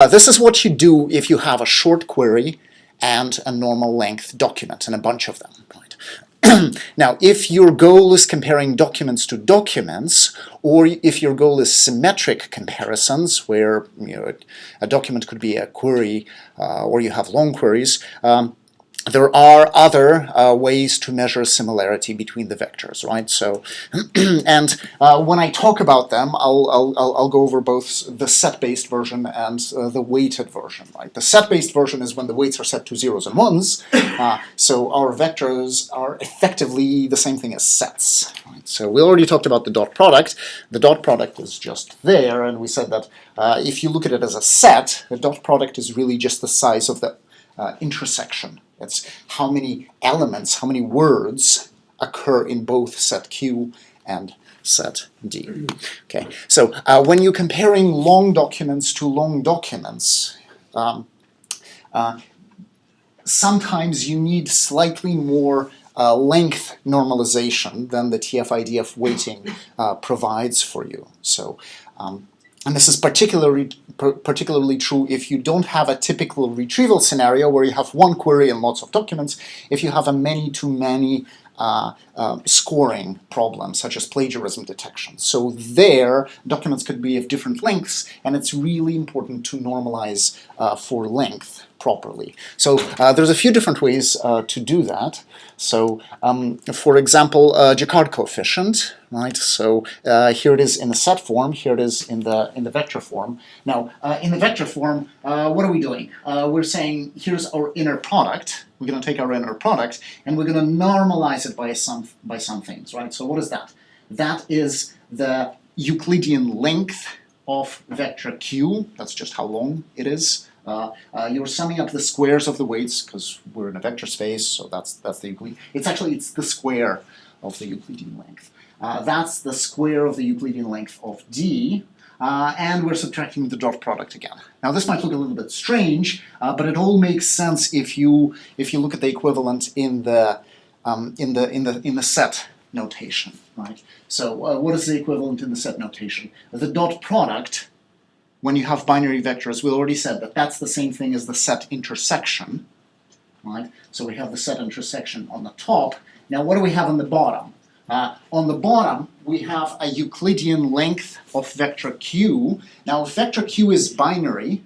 This is what you do if you have a short query and a normal length document, and a bunch of them. Right? Now, if your goal is comparing documents to documents, or if your goal is symmetric comparisons, where a document could be a query, or you have long queries, there are other ways to measure similarity between the vectors, right? So, and when I talk about them, I'll go over both the set-based version and the weighted version, right? The set-based version is when the weights are set to zeros and ones, so our vectors are effectively the same thing as sets, right? So we already talked about the dot product. The dot product is just there, and we said that if you look at it as a set, the dot product is really just the size of the intersection. It's how many elements, how many words occur in both set Q and set D. Okay, so when you're comparing long documents to long documents, sometimes you need slightly more length normalization than the TF-IDF weighting provides for you. So, and this is particularly true if you don't have a typical retrieval scenario where you have one query and lots of documents, if you have a many-to-many scoring problem, such as plagiarism detection. So there, documents could be of different lengths, and it's really important to normalize for length properly. So there's a few different ways to do that. So for example, Jaccard Coefficient, right? So here it is in the set form, here it is in the vector form. Now in the vector form, what are we doing? We're saying here's our inner product. We're going to take our inner product and we're going to normalize it by some things, right? So what is that? That is the Euclidean length of vector Q. That's just how long it is. You're summing up the squares of the weights because we're in a vector space, so that's the Euclidean. It's the square of the Euclidean length. That's the square of the Euclidean length of D, and we're subtracting the dot product again. Now this might look a little bit strange, but it all makes sense if you look at the equivalent in the set notation, right? So what is the equivalent in the set notation? The dot product. When you have binary vectors, we already said that that's the same thing as the set intersection, right? So we have the set intersection on the top. Now what do we have on the bottom? On the bottom, we have a Euclidean length of vector Q. Now if vector Q is binary,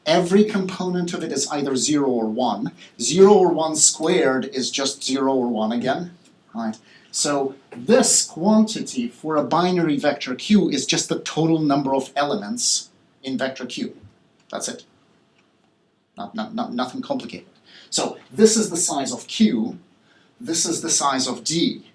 every component of it is either 0 or 1. 0 or 1 squared is just 0 or 1 again, right? So this quantity for a binary vector Q is just the total number of elements in vector Q. That's it. Nothing complicated. So this is the size of Q, this is the size of D.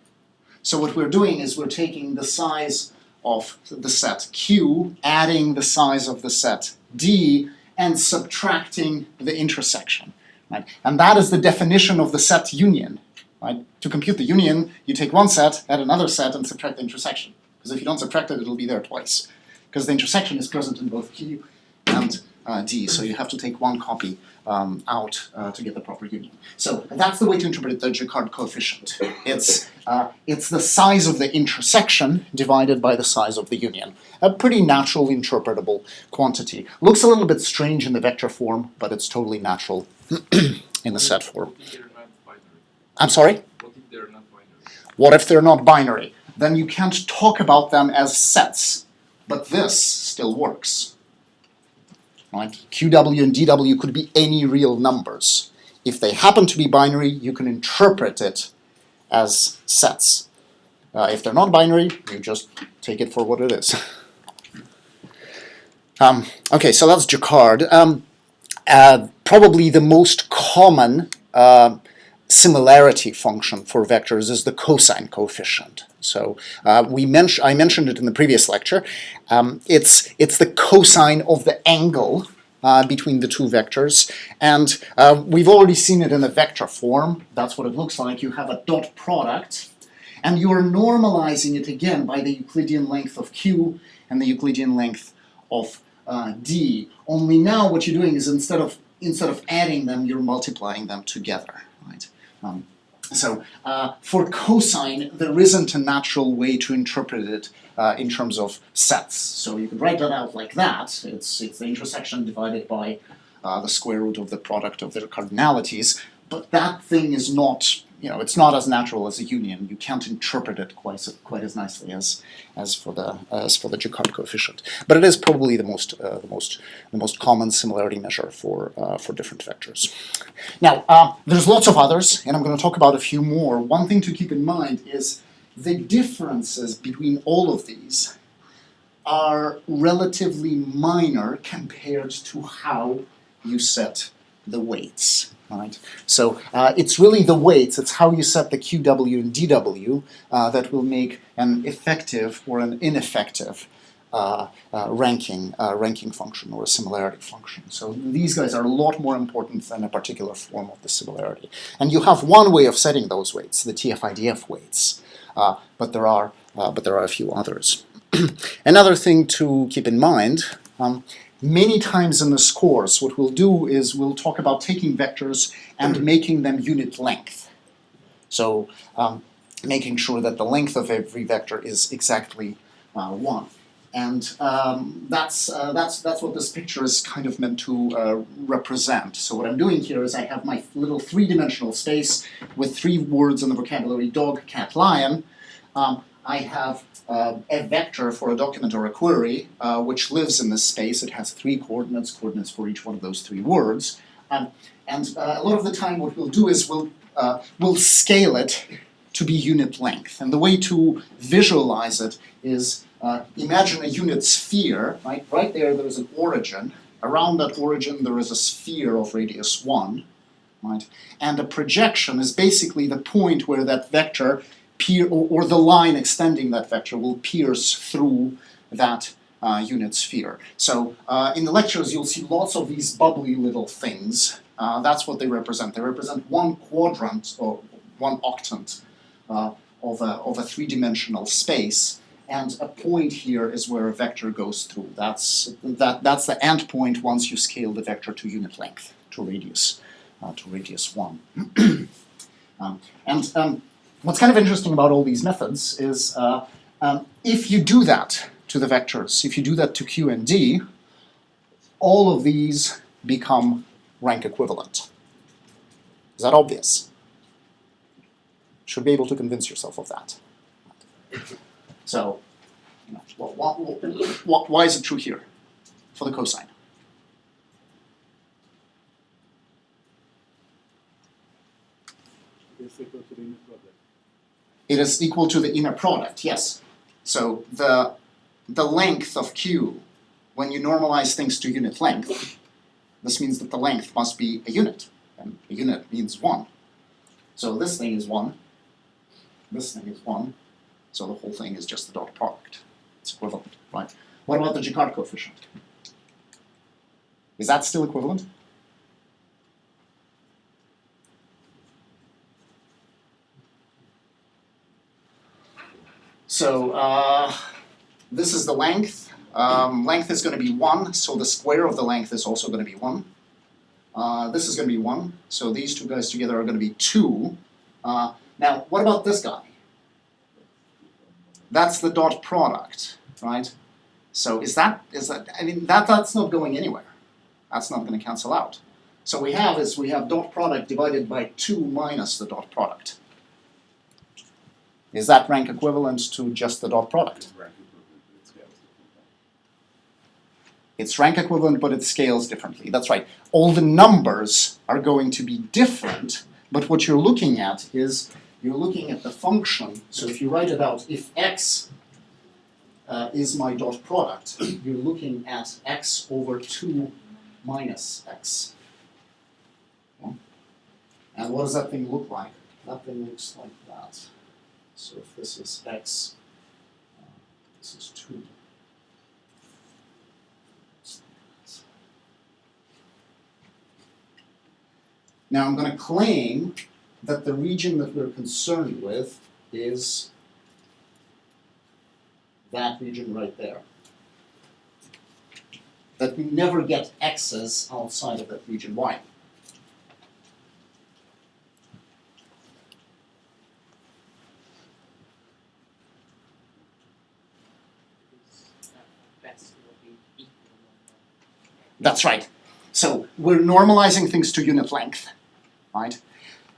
So what we're doing is we're taking the size of the set Q, adding the size of the set D, and subtracting the intersection. Right? And that is the definition of the set union. Right? To compute the union, you take one set, add another set, and subtract the intersection. Because if you don't subtract it, it'll be there twice. Because the intersection is present in both Q and D, so you have to take one copy out to get the proper union. So that's the way to interpret the Jaccard coefficient. It's the size of the intersection divided by the size of the union. A pretty natural interpretable quantity. Looks a little bit strange in the vector form, but it's totally natural in the set form. I'm sorry? What if they're not binary? What if they're not binary? Then you can't talk about them as sets. But this still works, right? QW and DW could be any real numbers. If they happen to be binary, you can interpret it as sets. If they're not binary, you just take it for what it is. Okay, so that's Jaccard. Probably the most common similarity function for vectors is the cosine coefficient. So I mentioned it in the previous lecture. It's the cosine of the angle between the two vectors, and we've already seen it in the vector form. That's what it looks like. You have a dot product, and you are normalizing it again by the Euclidean length of Q and the Euclidean length of D. Only now what you're doing is instead of adding them, you're multiplying them together. Right? So for cosine, there isn't a natural way to interpret it in terms of sets. So you could write that out like that. It's the intersection divided by the square root of the product of their cardinalities. But that thing is not, it's not as natural as a union. You can't interpret it quite as nicely as for the Jaccard coefficient. But it is probably the most common similarity measure for different vectors. Now there's lots of others, and I'm going to talk about a few more. One thing to keep in mind is the differences between all of these are relatively minor compared to how you set the weights. Right? So it's really the weights, it's how you set the QW and DW that will make an effective or an ineffective ranking function or a similarity function. So these guys are a lot more important than a particular form of the similarity. And you have one way of setting those weights, the TF-IDF weights, but there are a few others. Another thing to keep in mind, many times in this course, what we'll do is we'll talk about taking vectors and making them unit length. So making sure that the length of every vector is exactly 1. And that's what this picture is kind of meant to represent. So what I'm doing here is I have my little three-dimensional space with 3 words in the vocabulary dog, cat, lion. I have a vector for a document or a query which lives in this space. It has 3 coordinates for each one of those 3 words. And a lot of the time what we'll do is we'll scale it to be unit length. And the way to visualize it is imagine a unit sphere, right? Right there is an origin. Around that origin there is a sphere of radius 1, right? And a projection is basically the point where that vector or the line extending that vector will pierce through that unit sphere. So in the lectures you'll see lots of these bubbly little things. That's what they represent. They represent 1 quadrant or 1 octant of a 3-dimensional space, and a point here is where a vector goes through. That's the end point once you scale the vector to unit length, to radius 1. What's kind of interesting about all these methods is if you do that to the vectors, if you do that to Q and D, all of these become rank equivalent. Is that obvious? Should be able to convince yourself of that. So, why is it true here for the cosine? It is equal to the inner product, yes. So the length of Q, when you normalize things to unit length, this means that the length must be a unit, and a unit means 1. So this thing is 1, this thing is 1, so the whole thing is just the dot product. It's equivalent, right? What about the Jaccard coefficient? Is that still equivalent? So this is the length. Length is going to be 1, so the square of the length is also going to be 1. This is going to be 1, so these 2 guys together are going to be 2. Now, what about this guy? That's the dot product, right? So is that I mean, that's not going anywhere. That's not going to cancel out. So we have dot product divided by 2 minus the dot product. Is that rank equivalent to just the dot product? It's rank equivalent, but it scales differently. That's right. All the numbers are going to be different, but what you're looking at is you're looking at the function. So if you write it out, if x is my dot product, you're looking at x over 2 minus x. Okay. And what does that thing look like? That thing looks like that. So if this is x, this is 2. Now I'm going to claim that the region that we're concerned with is that region right there. That we never get x's outside of that region y. That's right. So we're normalizing things to unit length, right?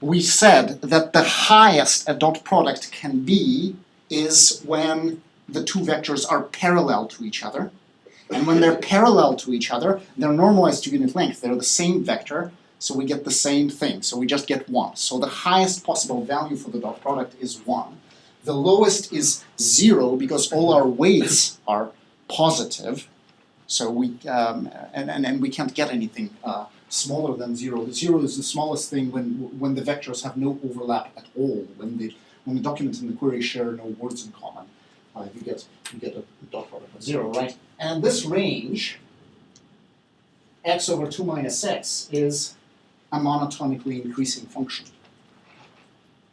We said that the highest a dot product can be is when the two vectors are parallel to each other. And when they're parallel to each other, they're normalized to unit length. They're the same vector, so we get the same thing. So we just get 1. So the highest possible value for the dot product is 1. The lowest is 0 because all our weights are positive. So we and we can't get anything smaller than 0. The 0 is the smallest thing when the vectors have no overlap at all. When the document and the query share no words in common, you get a dot product of 0, right? And this range, x over 2 minus x, is a monotonically increasing function.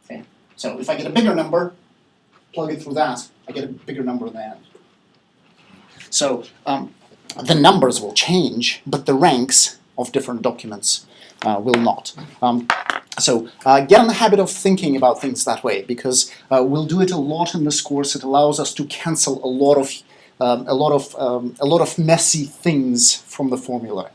Okay. So if I get a bigger number, plug it through that, I get a bigger number in the end. So the numbers will change, but the ranks of different documents will not. So get in the habit of thinking about things that way, because we'll do it a lot in this course. It allows us to cancel a lot of messy things from the formula.